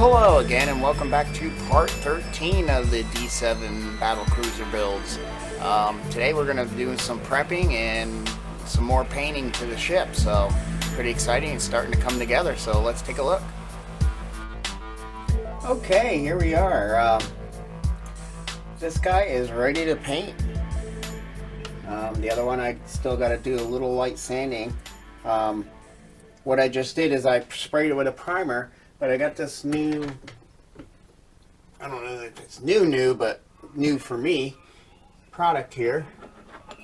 Hello again, and welcome back to part 13 of the D7 battle cruiser builds. Today we're going to be doing some prepping and some more painting to the ship, so pretty exciting. It's starting to come together, so let's take a look. Okay, here we are. This guy is ready to paint. The other one I still got to do a little light sanding. What I just did is I sprayed it with a primer, but I got this new, I don't know if it's new, but new for me, product here.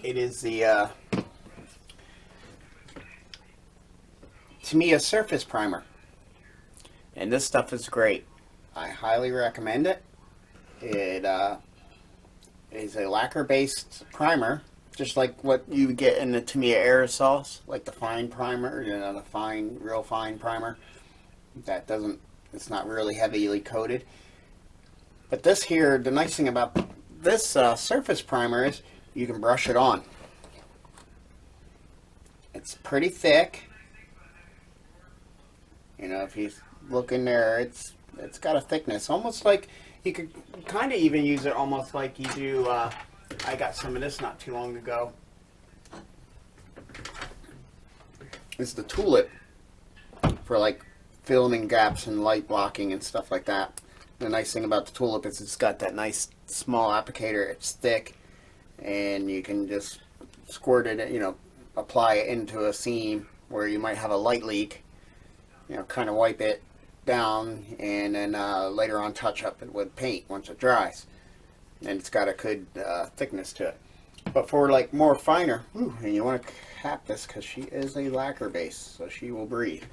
It is the Tamiya Surface Primer. And this stuff is great. I highly recommend it. It is a lacquer-based primer, just like what you get in the Tamiya aerosols, like the fine primer, you know, the fine, real fine primer. That doesn't, it's not really heavily coated. But this here, the nice thing about this surface primer is you can brush it on. It's pretty thick. You know, if you look in there, it's got a thickness, almost like you could kind of even use it almost like you do. I got some of this not too long ago. It's the tulip for like filling in gaps and light blocking and stuff like that. The nice thing about the tulip is it's got that nice small applicator. It's thick, and you can just squirt it, you know, apply it into a seam where you might have a light leak. You know, kind of wipe it down, and then later on touch up it with paint once it dries. And it's got a good thickness to it. But for like more finer, and you want to cap this because she is a lacquer base, so she will breathe.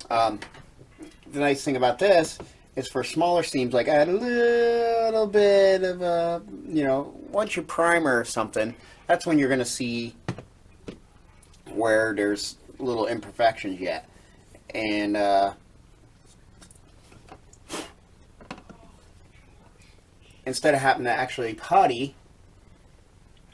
The nice thing about this is for smaller seams, like add a little bit of you know, once you primer or something, that's when you're going to see where there's little imperfections yet. And instead of having to actually putty,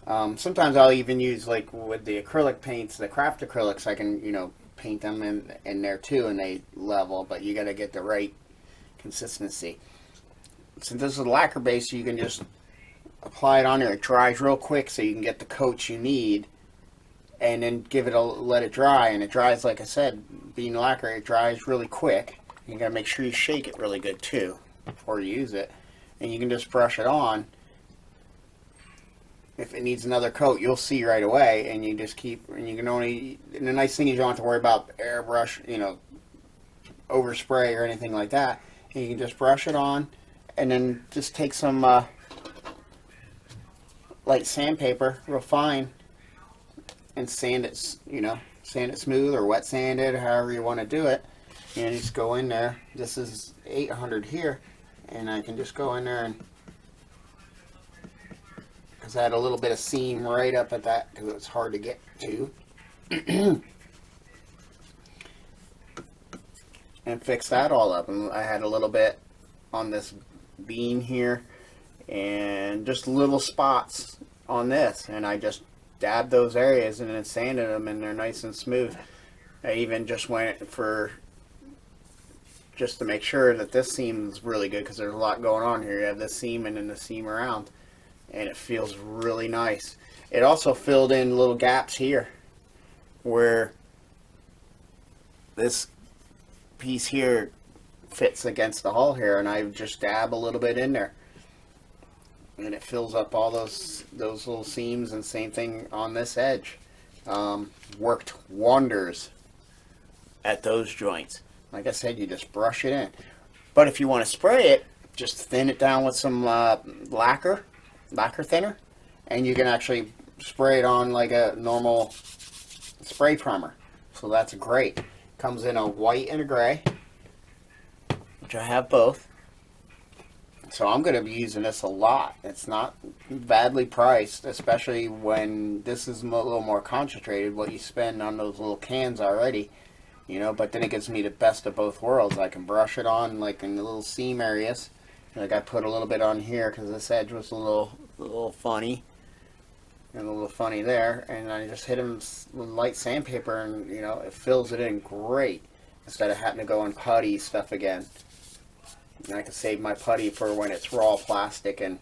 sometimes I'll even use, like with the acrylic paints, the craft acrylics, I can, you know, paint them in there too, and they level, but you got to get the right consistency. Since this is a lacquer base, you can just apply it on there. It dries real quick, so you can get the coats you need, and then give it let it dry. And it dries, like I said, being lacquer, it dries really quick. You got to make sure you shake it really good too before you use it. And you can just brush it on. If it needs another coat, you'll see right away, and you just keep, and you can only, and the nice thing is you don't have to worry about airbrush, you know, overspray or anything like that. And you can just brush it on, and then just take some light sandpaper, real fine, and sand it, you know, sand it smooth or wet sand it, however you want to do it. And just go in there. This is 800 here. And I can just go in there, and because I had a little bit of seam right up at that because it was hard to get to, and fix that all up. And I had a little bit on this beam here, and just little spots on this, and I just dabbed those areas and then sanded them, and they're nice and smooth. I even just went for, just to make sure that this seam is really good, because there's a lot going on here. You have this seam and then the seam around, and it feels really nice. It also filled in little gaps here where this piece here fits against the hull here, and I just dab a little bit in there, and it fills up all those little seams. And same thing on this edge. Worked wonders at those joints. Like I said, you just brush it in. But if you want to spray it, just thin it down with some lacquer thinner, and you can actually spray it on like a normal spray primer. So that's great. Comes in a white and a gray, which I have both. So I'm going to be using this a lot. It's not badly priced, especially when this is a little more concentrated, what you spend on those little cans already. You know, but then it gives me the best of both worlds. I can brush it on like in the little seam areas. Like I put a little bit on here because this edge was a little funny, and a little funny there. And I just hit them with light sandpaper, and you know, it fills it in great instead of having to go and putty stuff again. And I can save my putty for when it's raw plastic and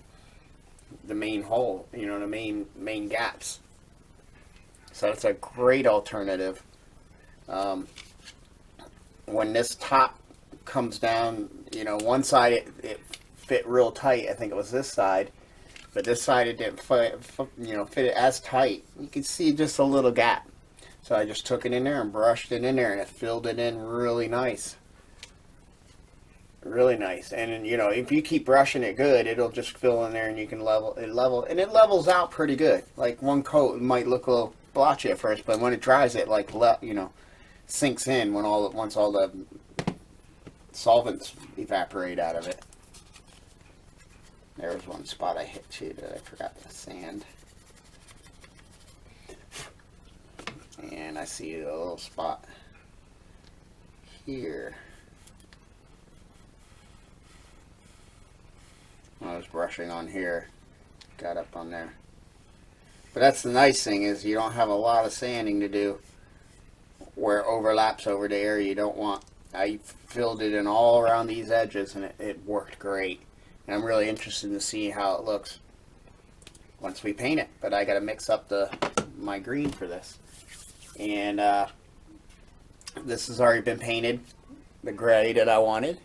the main hole, you know, the main gaps. So it's a great alternative. When this top comes down, you know, one side it fit real tight. I think it was this side, but this side it didn't fit it as tight. You can see just a little gap. So I just took it in there and brushed it in there, and it filled it in really nice. Really nice. And you know, if you keep brushing it good, it'll just fill in there, and you can level, and it levels out pretty good. Like one coat might look a little blotchy at first, but when it dries, it like sinks in once all the solvents evaporate out of it. There was one spot I hit too that I forgot to sand. And I see a little spot here. I was brushing on here, got up on there. But that's the nice thing, is you don't have a lot of sanding to do where it overlaps over the area you don't want. I filled it in all around these edges, and it worked great. And I'm really interested to see how it looks once we paint it. But I got to mix up my green for this. And this has already been painted, the gray that I wanted.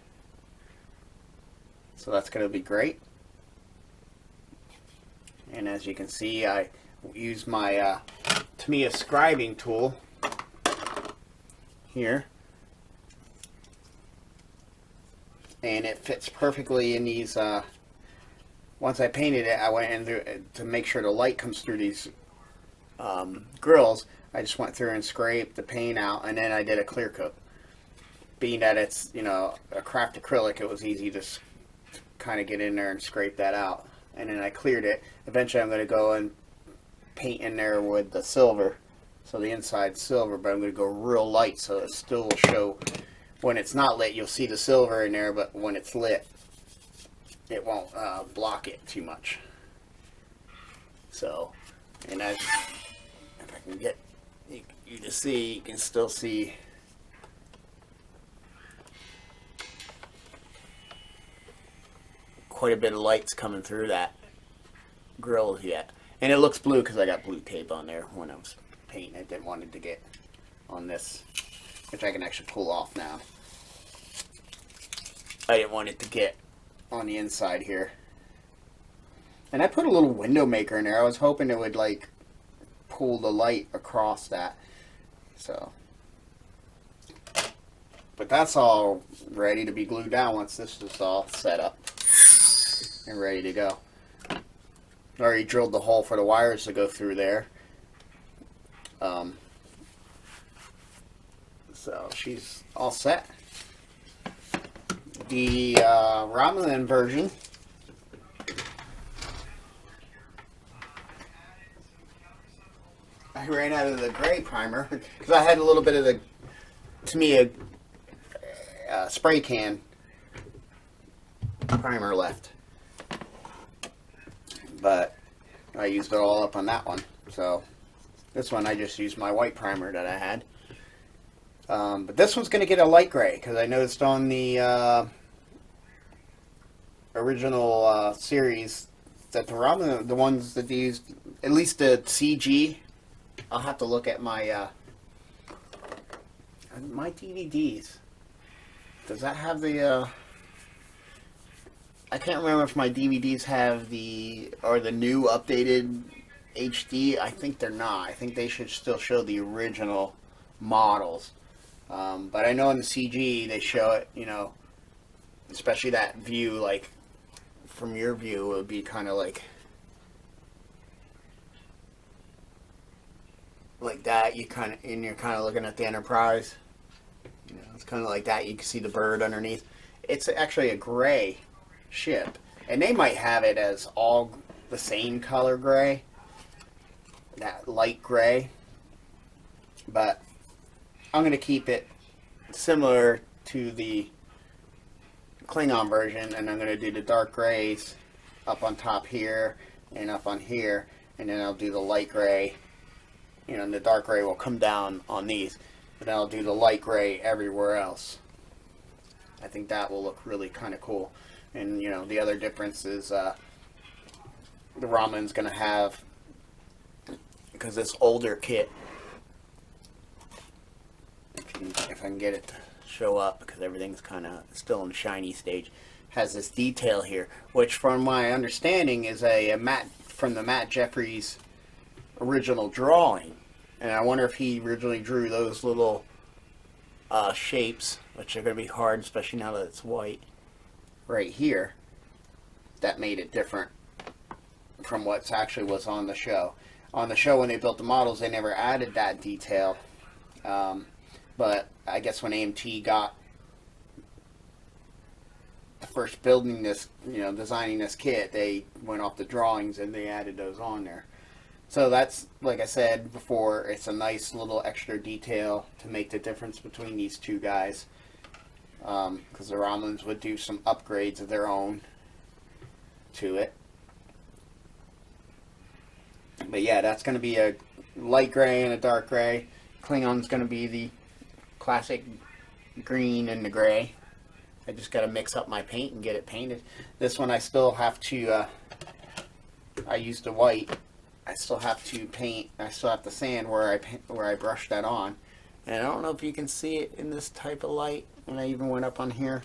So that's going to be great. And as you can see, I use my Tamiya scribing tool here. And it fits perfectly in these. Once I painted it, I went in through to make sure the light comes through these grills. I just went through and scraped the paint out, and then I did a clear coat. Being that it's, you know, a cracked acrylic, it was easy to kind of get in there and scrape that out. And then I cleared it. Eventually I'm going to go and paint in there with the silver. So the inside's silver, but I'm going to go real light so it still will show. When it's not lit, you'll see the silver in there, but when it's lit, it won't block it too much. So, and if I can get you to see, you can still see quite a bit of lights coming through that grill yet. And it looks blue because I got blue tape on there when I was painting. I didn't want it to get on this, which I can actually pull off now. I didn't want it to get on the inside here. And I put a little window maker in there. I was hoping it would like pull the light across that. So, but that's all ready to be glued down once this is all set up and ready to go. I already drilled the hole for the wires to go through there. So she's all set. The Romulan version, I ran out of the gray primer because I had a little bit of the Tamiya spray can primer left, but I used it all up on that one. So this one I just used my white primer that I had. But this one's going to get a light gray because I noticed on the original series that the Romulan, the ones that they used, at least the CG, I'll have to look at my my DVDs. Does that have the I can't remember if my DVDs have the new updated HD. I think they're not. I think they should still show the original models. But I know in the CG they show it, you know, especially that view, like from your view, it would be kind of like that. You're kind of looking at the Enterprise. You know, it's kind of like that. You can see the bird underneath. It's actually a gray ship, and they might have it as all the same color gray, that light gray. But I'm going to keep it similar to the Klingon version, and I'm going to do the dark grays up on top here and up on here, and then I'll do the light gray. You know, and the dark gray will come down on these, but then I'll do the light gray everywhere else. I think that will look really kind of cool. And you know, the other difference is the Romulan's going to have, because this older kit, if I can get it to show up, because everything's kind of still in the shiny stage, has this detail here, which from my understanding is a Matt from the Matt Jeffries original drawing. And I wonder if he originally drew those little shapes, which are going to be hard, especially now that it's white, right here, that made it different from what actually was on the show. On the show, when they built the models, they never added that detail. But I guess when AMT got the first building this, you know, designing this kit, they went off the drawings and they added those on there. So that's, like I said before, it's a nice little extra detail to make the difference between these two guys. Because the Romulans would do some upgrades of their own to it. But yeah, that's going to be a light gray and a dark gray. Klingon's going to be the classic green and the gray. I just got to mix up my paint and get it painted. This one I still have to, I used the white. I still have to paint, I still have to sand where I brushed that on. And I don't know if you can see it in this type of light. And I even went up on here.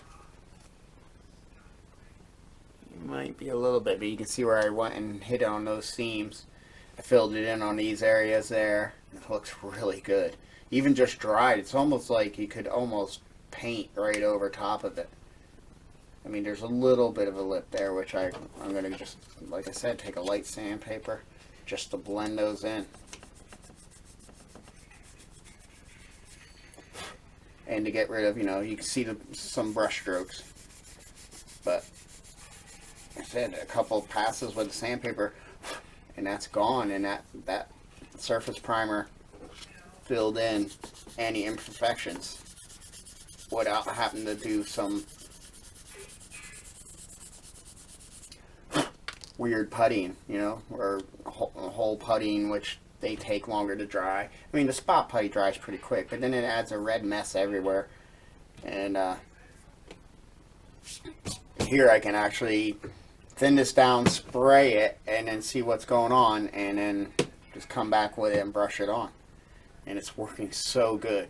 It might be a little bit, but you can see where I went and hit it on those seams. I filled it in on these areas there. It looks really good. Even just dried, it's almost like you could almost paint right over top of it. I mean, there's a little bit of a lip there, which I'm going to just, like I said, take a light sandpaper just to blend those in. And to get rid of, you know, you can see some brush strokes. But like I said, a couple passes with the sandpaper, and that's gone. And that surface primer filled in any imperfections without having to do some weird puttying, you know, or whole puttying, which they take longer to dry. I mean, the spot putty dries pretty quick, but then it adds a red mess everywhere. And here I can actually thin this down, spray it, and then see what's going on, and then just come back with it and brush it on. And it's working so good.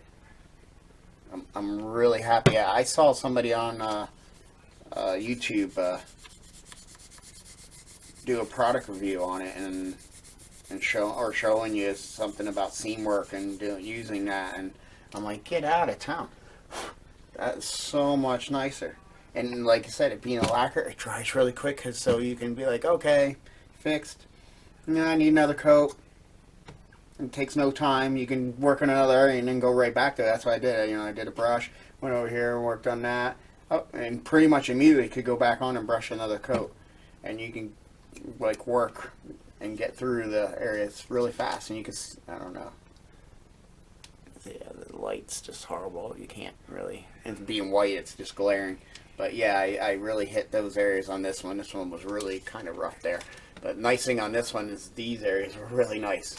I'm really happy. I saw somebody on YouTube do a product review on it and showing you something about seam work and using that, and I'm like, get out of town. That's so much nicer. And like I said, it being a lacquer, it dries really quick, so you can be like, okay, fixed. No, I need another coat. It takes no time. You can work on another area and then go right back to it. That's what I did. You know, I did a brush, went over here, worked on that, and pretty much immediately could go back on and brush another coat. And you can like work and get through the areas really fast. And you can, I don't know. Yeah, the light's just horrible. You can't really, and being white, it's just glaring. But yeah, I really hit those areas on this one. This one was really kind of rough there. But nice thing on this one is these areas were really nice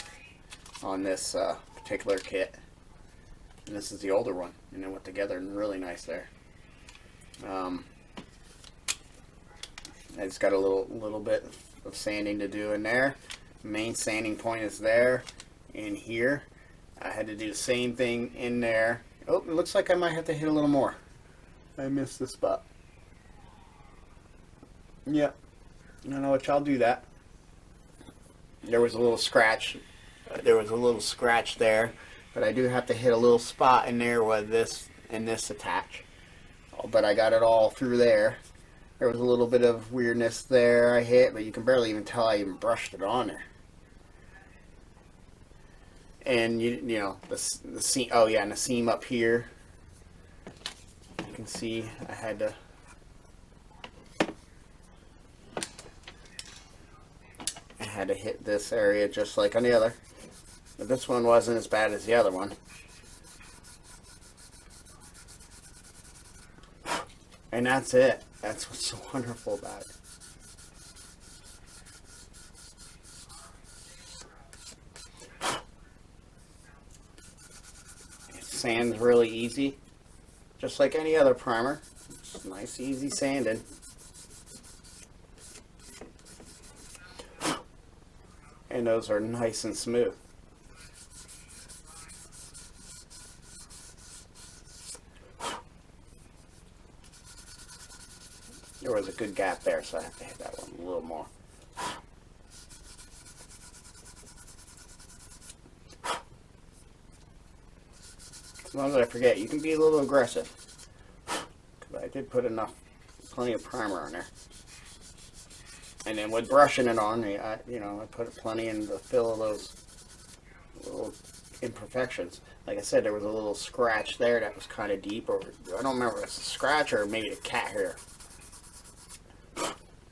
on this particular kit. And this is the older one, and they went together and really nice there. It's got a little bit of sanding to do in there. Main sanding point is there, in here. I had to do the same thing in there. Oh, it looks like I might have to hit a little more. I missed the spot. Yep. I don't know which I'll do that. There was a little scratch. There was a little scratch there, but I do have to hit a little spot in there where this and this attach. But I got it all through there. There was a little bit of weirdness there I hit, but you can barely even tell I even brushed it on there. And you know the seam. Oh yeah, and the seam up here. You can see I had to hit this area just like on the other, but this one wasn't as bad as the other one. And that's it. That's what's so wonderful about it. It sands really easy, just like any other primer. Nice easy sanding. And those are nice and smooth. There was a good gap there, so I have to hit that one a little more. As long as I forget, you can be a little aggressive. Because I did put plenty of primer on there. And then with brushing it on, I put plenty in to fill those little imperfections. Like I said, there was a little scratch there that was kind of deep. Or I don't remember if it's a scratch or maybe a cat hair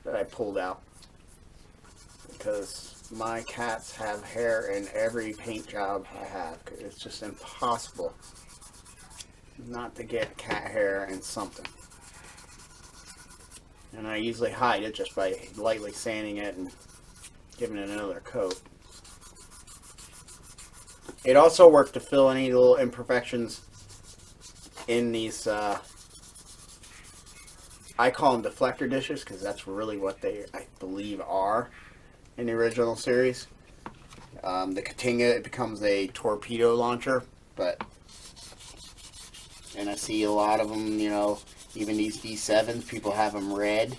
that I pulled out. Because my cats have hair in every paint job I have. It's just impossible not to get cat hair in something. And I usually hide it just by lightly sanding it and giving it another coat. It also worked to fill any little imperfections in these, I call them deflector dishes because that's really what they, I believe, are in the original series. The Katinga, it becomes a torpedo launcher, and I see a lot of them, even these D7s, people have them red.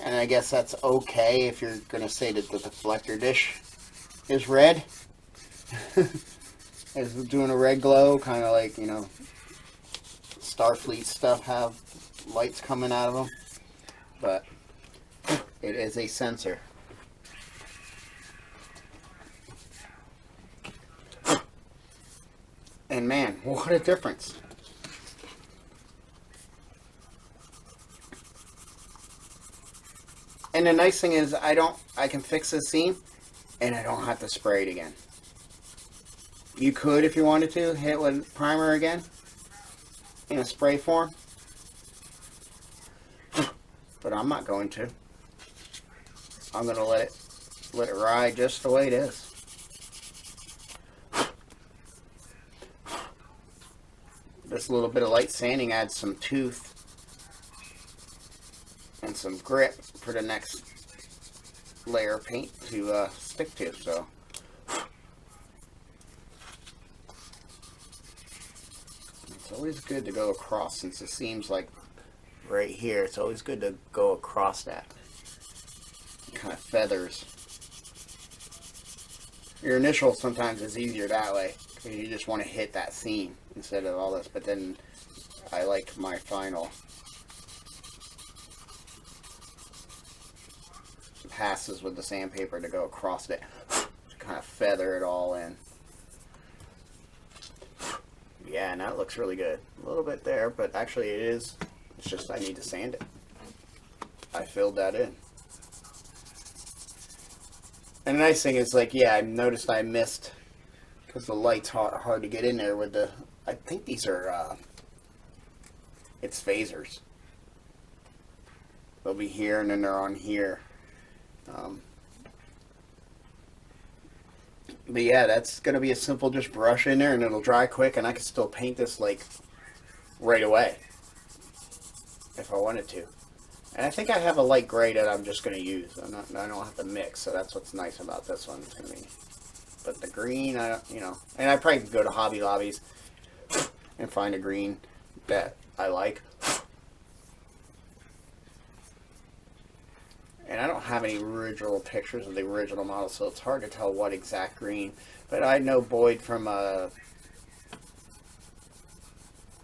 And I guess that's okay if you're going to say that the deflector dish is red. It's doing a red glow, kind of like, Starfleet stuff have lights coming out of them. But it is a sensor. And man, what a difference. And the nice thing is I can fix this seam and I don't have to spray it again. You could, if you wanted to, hit it with primer again in a spray form. But I'm not going to. I'm going to let it ride just the way it is. This little bit of light sanding adds some tooth and some grip for the next layer of paint to stick to. So it's always good to go across, since it seems like right here, it's always good to go across that. It kind of feathers. Your initial sometimes is easier that way, because you just want to hit that seam instead of all this, but then I like my final passes with the sandpaper to go across it to kind of feather it all in. Yeah, and that looks really good. A little bit there, but actually it's just I need to sand it. I filled that in. And the nice thing is, like, yeah, I noticed I missed, because the light's hard to get in there with the, I think these are, it's phasers. They'll be here and then they're on here. But yeah, that's going to be a simple just brush in there and it'll dry quick, and I can still paint this like right away if I wanted to. And I think I have a light gray that I'm just going to use. I don't have to mix, so that's what's nice about this one. It's going to be, but the green, and I probably could go to Hobby Lobbies and find a green that I like. And I don't have any original pictures of the original model, so it's hard to tell what exact green. But I know Boyd from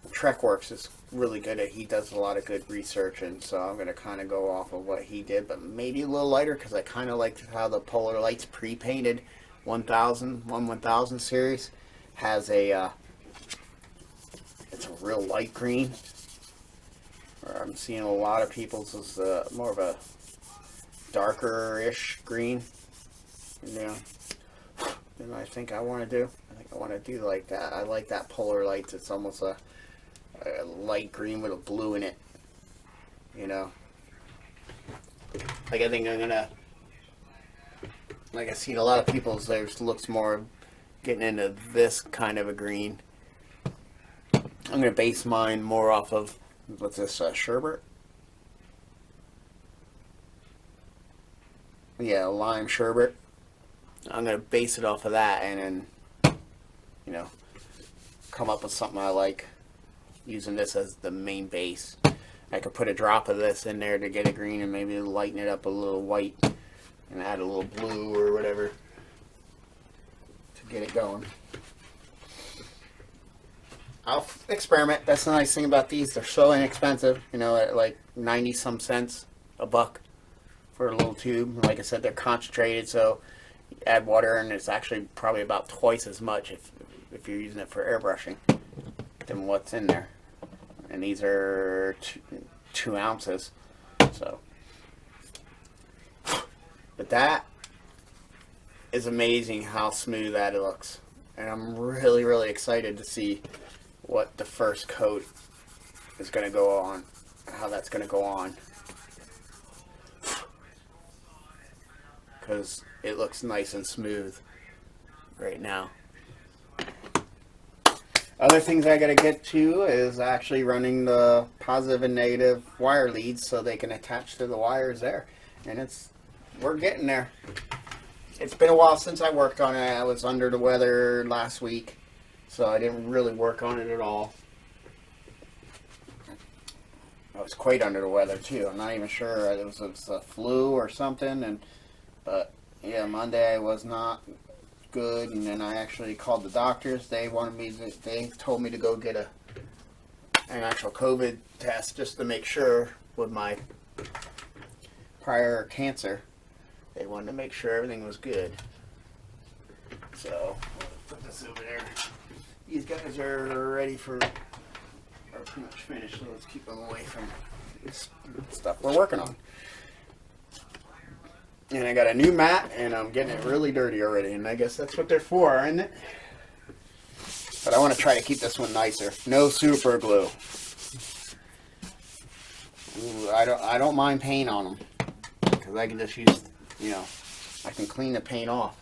Trekworks is really good at, he does a lot of good research, and so I'm going to kind of go off of what he did, but maybe a little lighter, because I kind of liked how the Polar Lights pre-painted 1000 series has a, it's a real light green. I'm seeing a lot of people's is more of a darker-ish green, than I think I want to do. I think I want to do like that. I like that Polar Lights. It's almost a light green with a blue in it, Like, I think I'm gonna, like, I've seen a lot of people's, theirs looks more getting into this kind of a green. I'm gonna base mine more off of, what's this, sherbet? yeah, lime sherbet. I'm gonna base it off of that, and then, you know, come up with something I like using this as the main base. I could put a drop of this in there to get it green, and maybe lighten it up a little white and add a little blue or whatever to get it going. I'll experiment. That's the nice thing about these. They're so inexpensive, you know, at like 90 some cents a buck for a little tube. Like I said, they're concentrated, so you add water and it's actually probably about twice as much if you're using it for airbrushing than what's in there. And these are 2 ounces. So, but that is amazing how smooth that looks. And I'm really, really excited to see what the first coat is going to go on, how that's going to go on. Because it looks nice and smooth right now. Other things I got to get to is actually running the positive and negative wire leads so they can attach to the wires there. And we're getting there. It's been a while since I worked on it. I was under the weather last week, so I didn't really work on it at all. I was quite under the weather too. I'm not even sure it was a flu or something. But yeah, Monday I was not good, and then I actually called the doctors. They told me to go get an actual COVID test just to make sure with my prior cancer. They wanted to make sure everything was good. So, put this over there. These guys are ready are pretty much finished, so let's keep them away from this stuff we're working on. And I got a new mat, and I'm getting it really dirty already, and I guess that's what they're for, isn't it? But I want to try to keep this one nicer. No super glue. Ooh, I don't mind paint on them, because I can just use, you know, I can clean the paint off.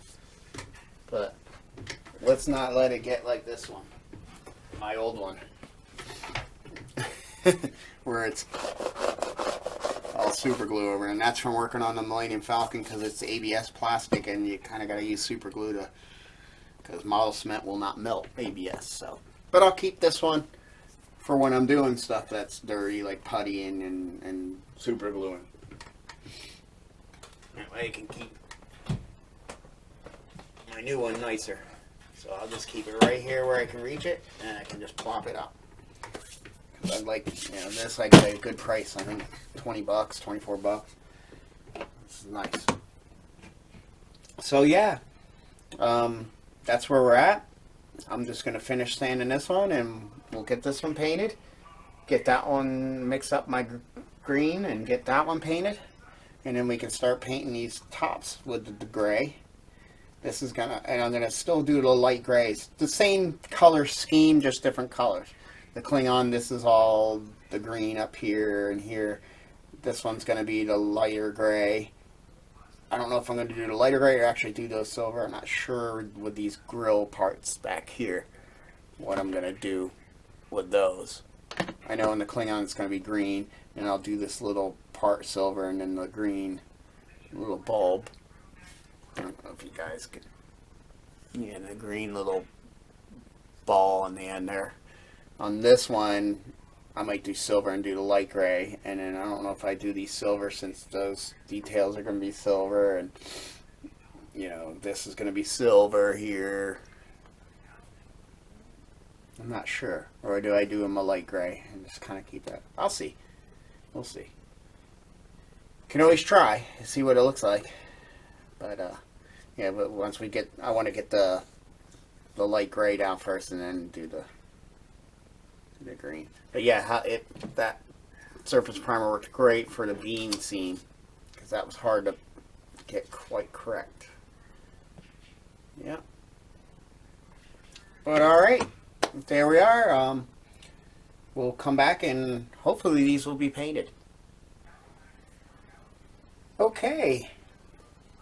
But let's not let it get like this one, my old one, where it's all super glue over, and that's from working on the Millennium Falcon because it's ABS plastic, and you kind of got to use super glue because model cement will not melt ABS. So, but I'll keep this one for when I'm doing stuff that's dirty, like puttying and super gluing. That way I can keep my new one nicer. So I'll just keep it right here where I can reach it, and I can just plop it up. I'd like, you know, this I got a good price. I think $20, 24 bucks. This is nice. So yeah, that's where we're at. I'm just gonna finish sanding this one, and we'll get this one painted. Get that one, mix up my green, and get that one painted, and then we can start painting these tops with the gray. This is and I'm gonna still do the light grays, the same color scheme, just different colors. The Klingon, this is all the green up here and here. This one's going to be the lighter gray. I don't know if I'm going to do the lighter gray or actually do the silver. I'm not sure with these grill parts back here what I'm going to do with those. I know in the Klingon it's going to be green, and I'll do this little part silver and then the green little bulb. I don't know if you guys could... Yeah, the green little ball on the end there. On this one, I might do silver and do the light gray, and then I don't know if I do these silver since those details are going to be silver, and you know, this is going to be silver here. I'm not sure. Or do I do them a light gray and just kind of keep that? I'll see. We'll see. Can always try and see what it looks like. But yeah, but once we get, I want to get the light gray down first, and then do the green. But yeah, that surface primer worked great for the bean scene, because that was hard to get quite correct. Yeah. But alright, there we are. We'll come back and hopefully these will be painted. Okay.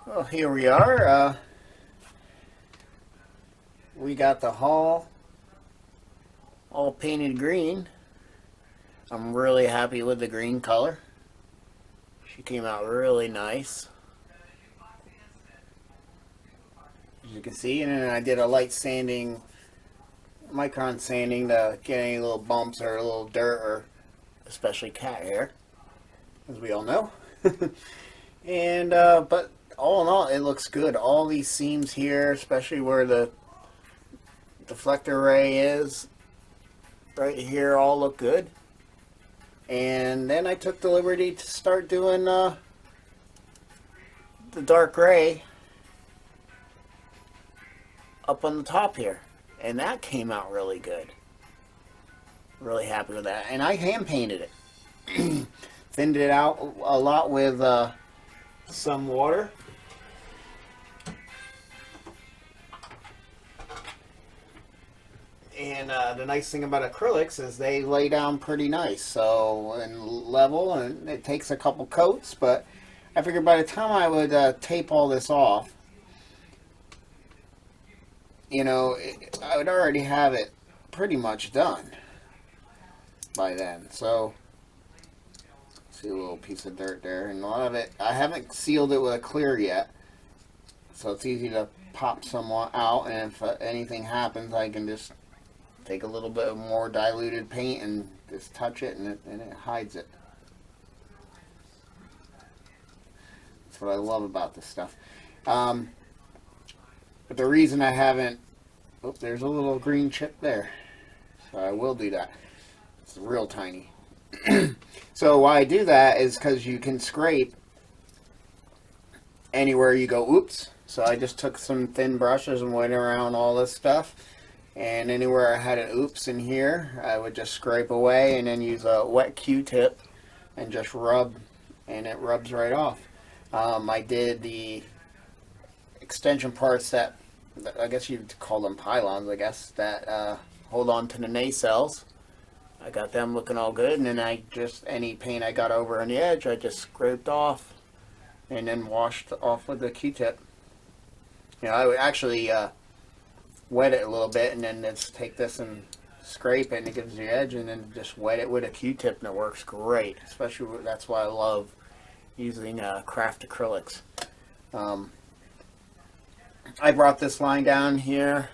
Well, here we are. We got the hull all painted green. I'm really happy with the green color. She came out really nice. as you can see. And then I did a light sanding, micron sanding, to get any little bumps or a little dirt, or especially cat hair, as we all know. And but all in all, it looks good. All these seams here, especially where the deflector ray is right here, all look good. And then I took the liberty to start doing the dark gray up on the top here, and that came out really good. Really happy with that. And I hand painted it. Thinned it out a lot with some water. And the nice thing about acrylics is they lay down pretty nice, so, and level, and it takes a couple coats, but I figured by the time I would tape all this off, you know, I would already have it pretty much done by then. So, see a little piece of dirt there, and a lot of it, I haven't sealed it with a clear yet, so it's easy to pop some out, and if anything happens, I can just take a little bit more diluted paint and just touch it, and it hides it. That's what I love about this stuff. But the reason I haven't, oh, there's a little green chip there, so I will do that. It's real tiny. So why I do that is because you can scrape anywhere you go, oops. So I just took some thin brushes and went around all this stuff. And anywhere I had an oops in here, I would just scrape away and then use a wet Q-tip and just rub, and it rubs right off. I did the extension parts that, I guess you'd call them pylons, I guess, that hold on to the nacelles. I got them looking all good, and then I just, any paint I got over on the edge, I just scraped off and then washed off with the Q-tip. You know, I would actually wet it a little bit, and then just take this and scrape it, and it gives you the edge, and then just wet it with a Q-tip, and it works great. Especially, that's why I love using craft acrylics. I brought this line down here.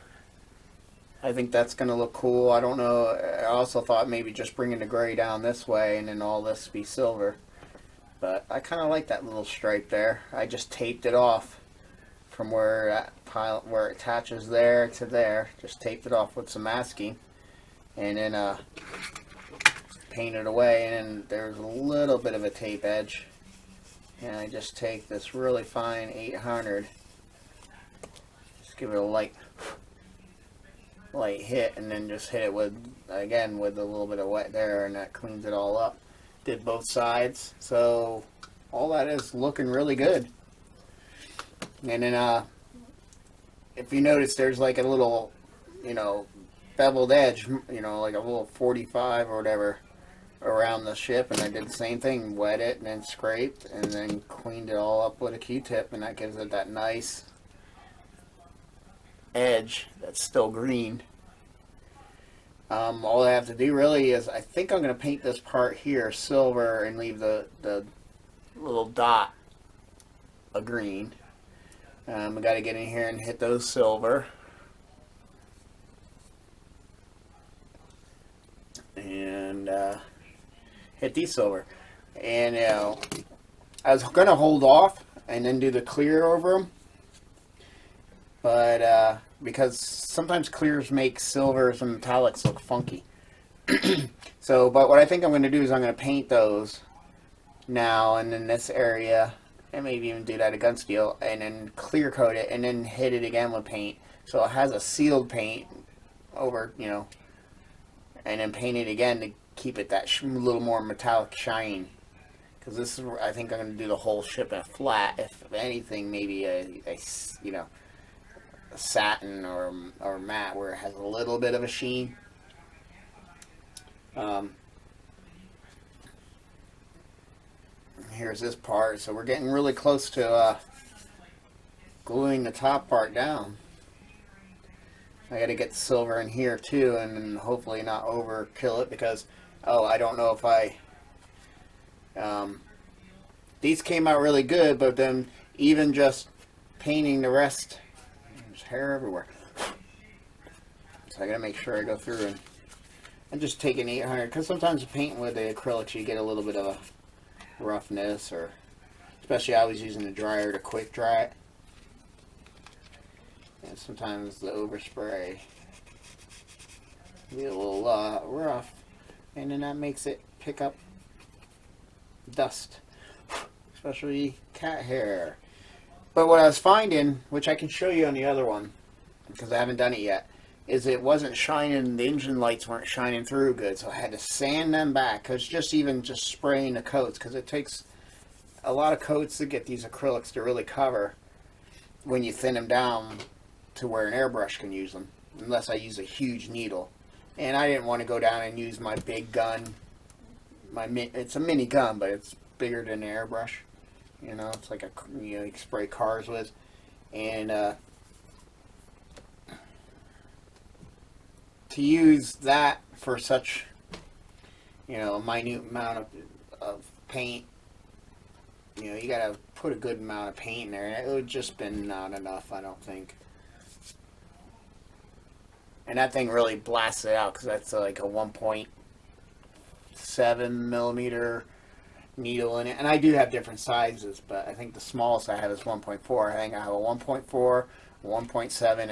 I think that's going to look cool. I don't know. I also thought maybe just bringing the gray down this way and then all this be silver. But I kind of like that little stripe there. I just taped it off from where it attaches there to there. Just taped it off with some masking. And then paint it away. And then there's a little bit of a tape edge. And I just take this really fine 800. Just give it a light hit, and then just hit it with, again, with a little bit of wet there, and that cleans it all up. Did both sides, so all that is looking really good. And then if you notice, there's like a little, you know, beveled edge, you know, like a little 45 or whatever around the ship, and I did the same thing, wet it and then scraped and then cleaned it all up with a Q-tip, and that gives it that nice edge that's still green. All I have to do really is, I think I'm going to paint this part here silver and leave the little dot a green. I got to get in here and hit those silver. And hit these silver. And you know, I was going to hold off and then do the clear over them. But because sometimes clears make silvers and metallics look funky. So, but what I think I'm going to do is I'm going to paint those now and in this area, and maybe even do that against steel, and then clear coat it, and then hit it again with paint, so it has a sealed paint over, you know, and then paint it again to keep it that little more metallic shine. Because this is, I think I'm going to do the whole ship in a flat. If anything, maybe a you know, a satin or matte where it has a little bit of a sheen. Here's this part, so we're getting really close to gluing the top part down. I got to get the silver in here too, and then hopefully not overkill it, because I don't know if these came out really good, but then even just painting the rest There's hair everywhere. So I gotta make sure I go through and just take an 800, because sometimes painting with the acrylics you get a little bit of a roughness, or especially I was using the dryer to quick dry it. And sometimes the overspray be a little rough, and then that makes it pick up dust, especially cat hair. But what I was finding, which I can show you on the other one, because I haven't done it yet, is it wasn't shining, the engine lights weren't shining through good, so I had to sand them back, because just spraying the coats, because it takes a lot of coats to get these acrylics to really cover when you thin them down to where an airbrush can use them, unless I use a huge needle. And I didn't want to go down and use my big gun. It's a mini gun, but it's bigger than an airbrush. You know, it's like you spray cars with. And to use that for such, a minute amount of paint, you gotta put a good amount of paint in there. And it would just been not enough, I don't think. And that thing really blasts it out, because that's like a 1.7 millimeter needle in it. And I do have different sizes, but I think the smallest I have is 1.4. I think I have a 1.4, 1.7, and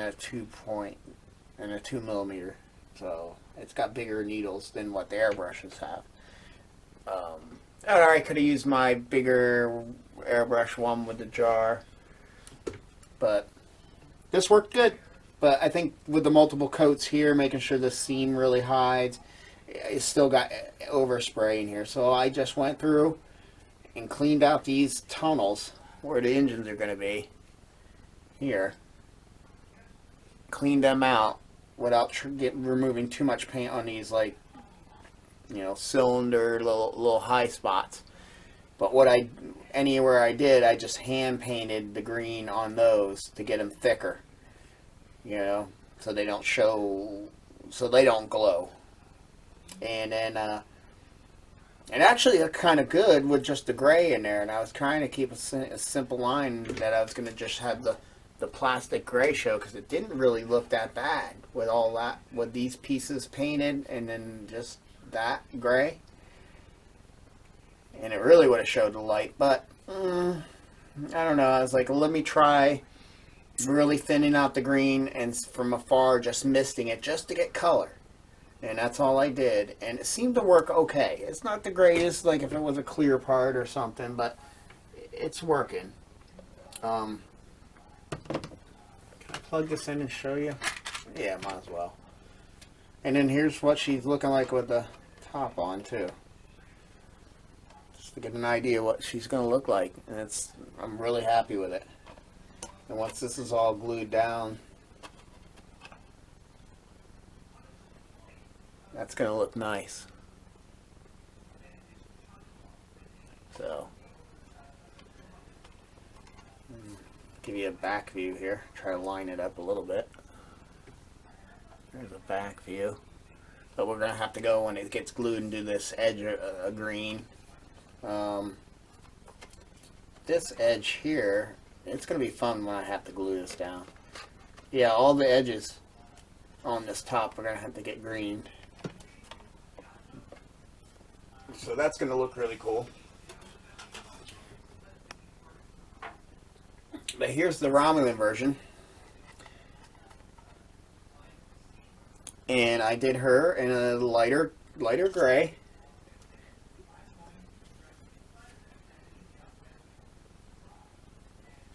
a 2 millimeter. So it's got bigger needles than what the airbrushes have. Or I could have used my bigger airbrush one with the jar, but this worked good. But I think with the multiple coats here, making sure the seam really hides, it's still got overspray in here. So I just went through and cleaned out these tunnels where the engines are going to be here. Cleaned them out without removing too much paint on these, like, cylinder little high spots. But anywhere I did, I just hand painted the green on those to get them thicker. So they don't glow. And then, and actually they're kind of good with just the gray in there. And I was trying to keep a simple line that I was going to just have the plastic gray show, because it didn't really look that bad with all that, with these pieces painted and then just that gray. And it really would have showed the light, but I don't know. I was like, let me try really thinning out the green and from afar just misting it just to get color. And that's all I did, and it seemed to work okay. It's not the greatest, like if it was a clear part or something, but it's working. Can I plug this in and show you? Yeah, might as well. And then here's what she's looking like with the top on too, just to get an idea what she's going to look like. And I'm really happy with it. And once this is all glued down, that's going to look nice. So, give you a back view here. Try to line it up a little bit. There's a back view. But we're going to have to go, when it gets glued, and do this edge of green. This edge here, it's going to be fun when I have to glue this down. Yeah, all the edges on this top we're going to have to get greened. So that's going to look really cool. But here's the Romulan version. And I did her in a lighter gray.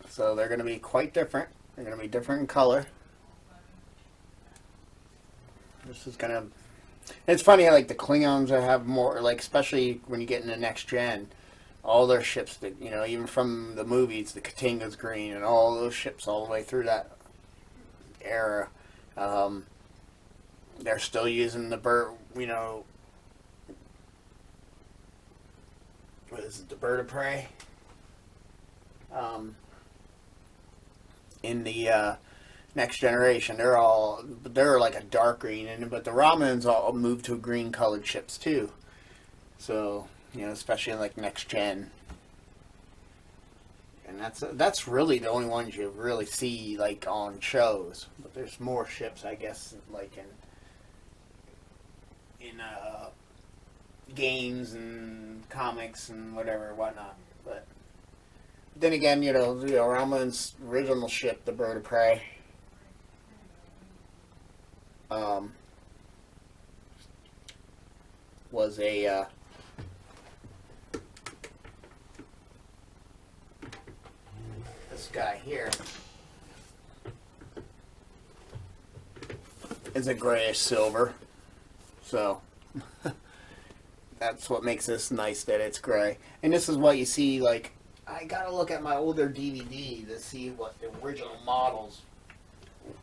So they're going to be quite different. They're going to be different in color. This is going to... It's funny, like the Klingons have more, like especially when you get into next gen, all their ships, that even from the movies, the Katinga's green, and all those ships all the way through that era, they're still using the bird, what is it, the bird of prey? In the Next Generation, they're like a dark green, but the Romulans all moved to green colored ships too. So especially in like Next Gen. And that's really the only ones you really see like on shows. But there's more ships, I guess, like in games and comics and whatever whatnot. But then again, Romulan's original ship, the Bird of Prey, was a this guy here is a grayish silver, so that's what makes this nice, that it's gray. And this is what you see, like, I gotta look at my older DVD to see what the original models,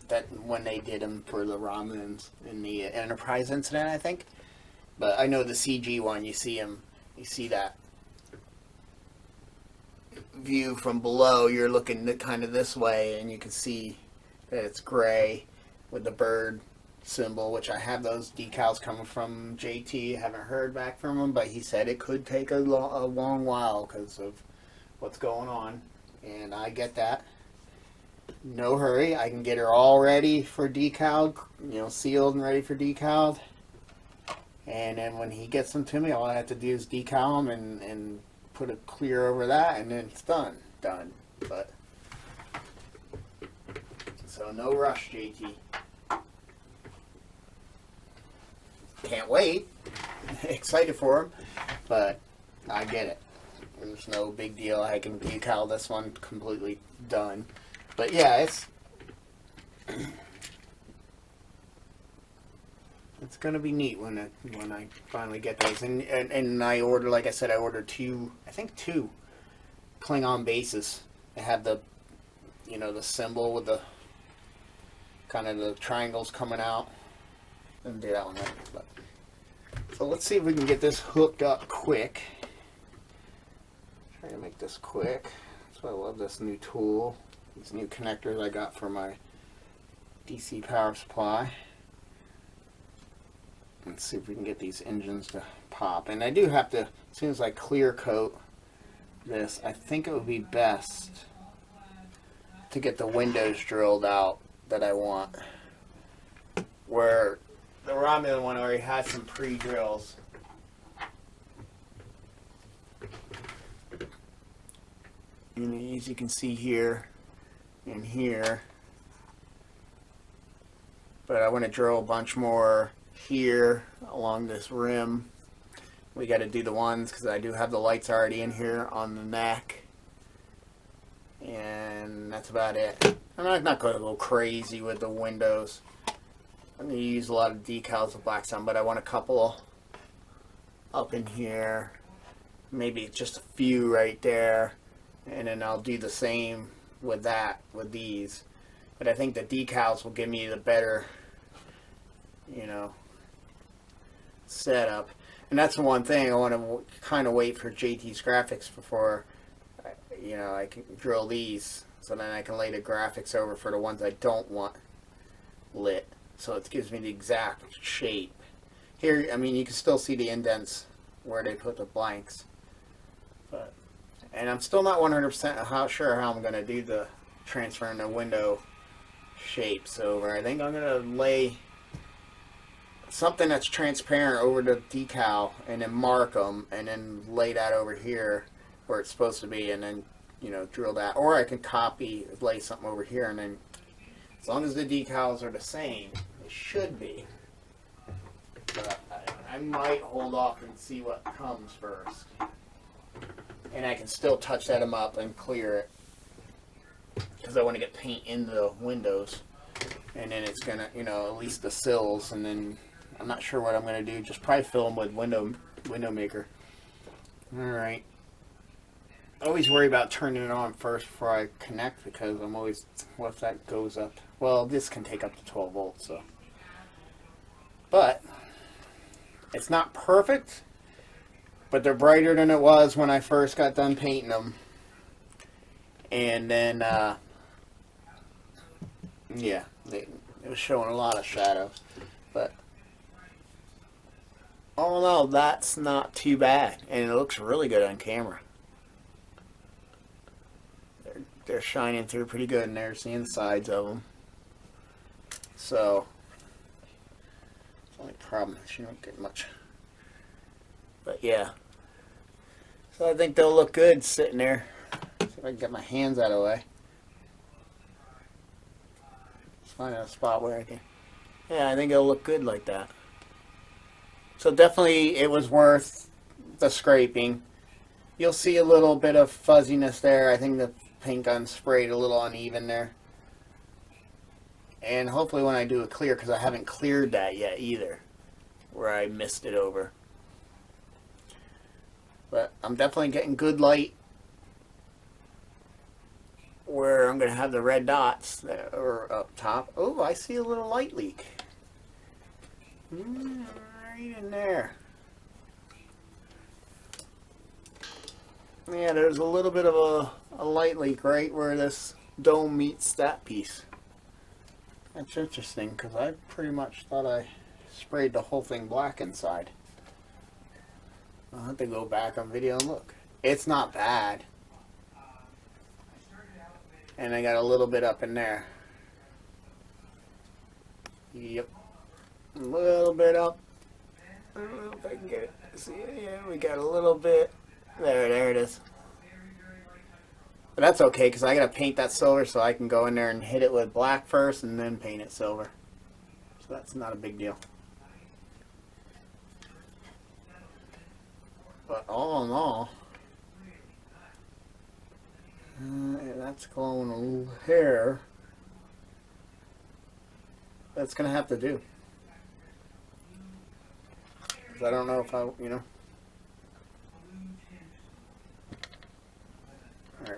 that when they did them for the Romulans in the Enterprise incident, I think. But I know the CG one, you see that view from below, you're looking kind of this way, and you can see that it's gray with the bird symbol, which I have those decals coming from JT. Haven't heard back from him, but he said it could take a long while because of what's going on, and I get that. No hurry. I can get her all ready for decaled, sealed and ready for decaled. And then when he gets them to me, all I have to do is decal them and put a clear over that, and then it's done. But so no rush, JT. Can't wait. Excited for him, but I get it. There's no big deal. I can decal this one completely done. But yeah, it's gonna be neat when I finally get those. And I ordered, like I said, I ordered two Klingon bases. They have the the symbol with the kind of the triangles coming out. Didn't do that one right, but so let's see if we can get this hooked up quick. Try to make this quick. That's why I love this new tool. These new connectors I got for my DC power supply. Let's see if we can get these engines to pop. And I do have to, as soon as I clear coat this, I think it would be best to get the windows drilled out that I want. Where the Romulan one already has some pre-drills. And as you can see here and here. But I want to drill a bunch more here along this rim. We got to do the ones because I do have the lights already in here on the neck. And that's about it. I'm not going to go crazy with the windows. I'm going to use a lot of decals of black sun, but I want a couple up in here. Maybe just a few right there. And then I'll do the same with these. But I think the decals will give me the better, setup. And that's the one thing I want to kind of wait for JT's graphics before, I can drill these. So then I can lay the graphics over for the ones I don't want lit. So it gives me the exact shape. Here, I mean, you can still see the indents where they put the blanks. And I'm still not 100% sure how I'm going to do the transferring the window shapes over. I think I'm going to lay something that's transparent over the decal and then mark them and then lay that over here where it's supposed to be and then, drill that. Or I can lay something over here, and then as long as the decals are the same, it should be. But I might hold off and see what comes first. And I can still touch that up and clear it because I want to get paint in the windows, and then it's gonna, at least the sills, and then I'm not sure what I'm gonna do. Just probably fill them with window maker. All right. I always worry about turning it on first before I connect because I'm always, what if that goes up? Well, this can take up to 12 volts, so. But it's not perfect. But they're brighter than it was when I first got done painting them. And then, yeah, it was showing a lot of shadows. But all in all, that's not too bad. And it looks really good on camera. they're shining through pretty good in there, seeing the sides of them. So, the only problem is you don't get much. But yeah. So I think they'll look good sitting there. See if I can get my hands out of the way. Just find a spot where I can. Yeah, I think it'll look good like that. So definitely it was worth the scraping. You'll see a little bit of fuzziness there. I think the paint gun sprayed a little uneven there. And hopefully when I do a clear, because I haven't cleared that yet either, where I missed it over. But I'm definitely getting good light where I'm going to have the red dots that are up top. Oh, I see a little light leak. Right in there. Yeah, there's a little bit of a light leak right where this dome meets that piece. That's interesting because I pretty much thought I sprayed the whole thing black inside. I'll have to go back on video and look. It's not bad. And I got a little bit up in there. Yep. A little bit up. I don't know if I can get it. See, yeah, we got a little bit. There it is. But that's okay because I got to paint that silver so I can go in there and hit it with black first and then paint it silver. So that's not a big deal. But all in all, that's glowing a little hair. That's going to have to do. Because I don't know if Alright,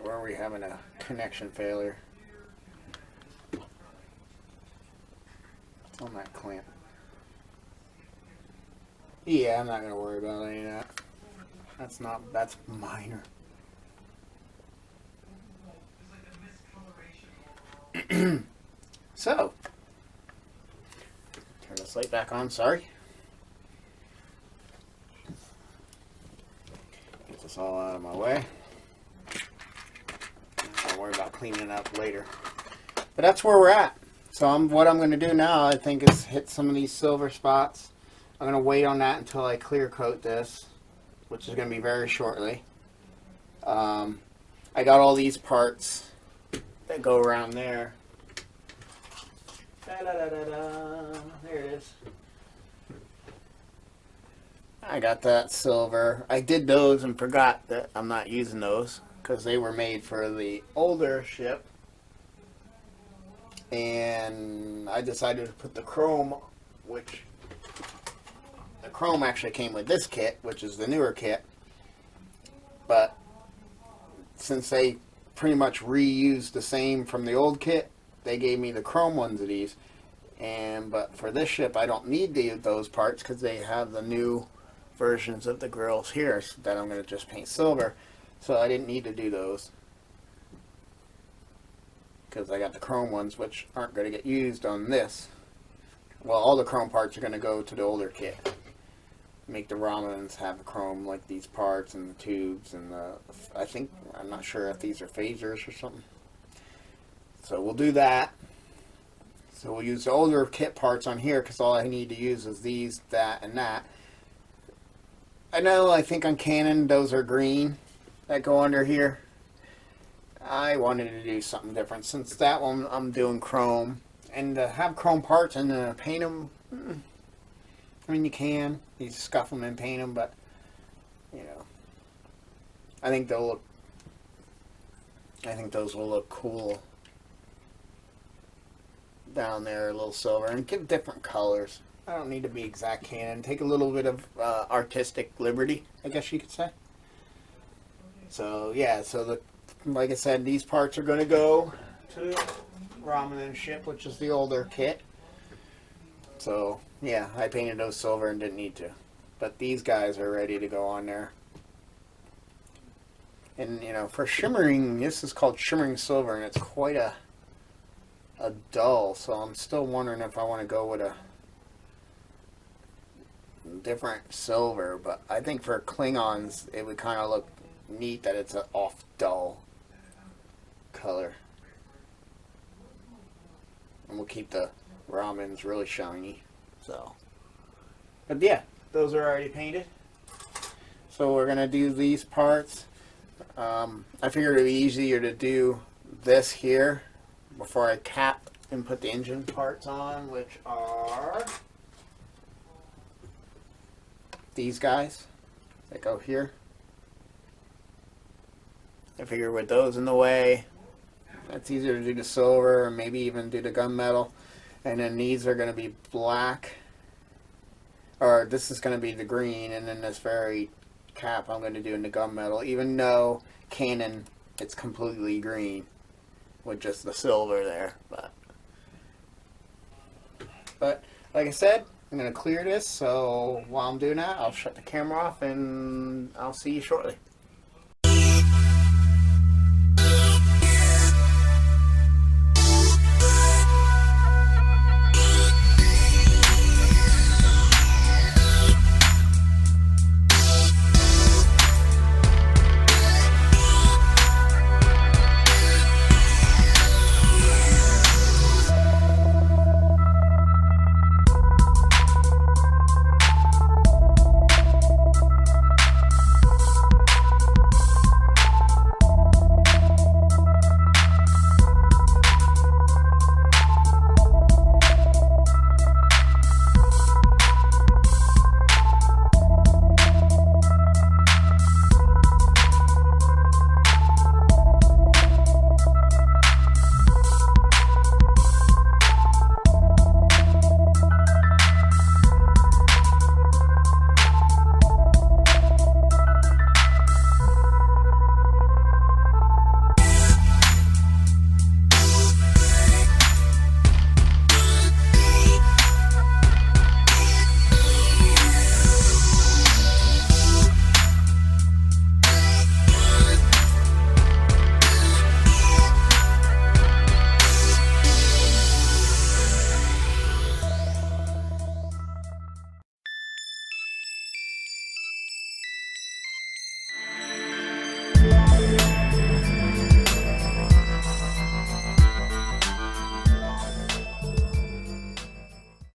where are we having a connection failure? On that clamp. Yeah, I'm not going to worry about any of that. That's minor. So, turn this light back on, sorry. Get this all out of my way. Don't worry about cleaning it up later. But that's where we're at. So what I'm going to do now, I think, is hit some of these silver spots. I'm going to wait on that until I clear coat this, which is going to be very shortly. I got all these parts that go around there. There it is. I got that silver. I did those and forgot that I'm not using those because they were made for the older ship. And I decided to put the chrome, which the chrome actually came with this kit, which is the newer kit. But since they pretty much reused the same from the old kit, they gave me the chrome ones of these. But for this ship, I don't need those parts because they have the new versions of the grills here that I'm going to just paint silver. So I didn't need to do those because I got the chrome ones, which aren't going to get used on this. Well, all the chrome parts are going to go to the older kit. Make the Romulans have the chrome, like these parts and the tubes and the, I'm not sure if these are phasers or something. So we'll do that. So we'll use the older kit parts on here because all I need to use is these, that, and that. I think on Canon those are green that go under here. I wanted to do something different since that one I'm doing chrome. And to have chrome parts and to paint them, I mean, you can. You scuff them and paint them, but, I think those will look cool down there, a little silver, and give different colors. I don't need to be exact Canon. Take a little bit of artistic liberty, I guess you could say. So, yeah, like I said, these parts are going to go to the Romulan ship, which is the older kit. So, yeah, I painted those silver and didn't need to. But these guys are ready to go on there. And, for shimmering, this is called shimmering silver, and it's quite a dull. So I'm still wondering if I want to go with a different silver. But I think for Klingons, it would kind of look neat that it's an off dull color. And we'll keep the Romulans really shiny. So, but yeah, those are already painted. So we're gonna do these parts. I figured it'd be easier to do this here before I cap and put the engine parts on, which are these guys that go here. I figure with those in the way, it's easier to do the silver, or maybe even do the gunmetal. And then these are going to be black, or this is going to be the green, and then this very cap I'm going to do in the gunmetal, even though Canon it's completely green with just the silver there. But like I said, I'm going to clear this, so while I'm doing that, I'll shut the camera off and I'll see you shortly.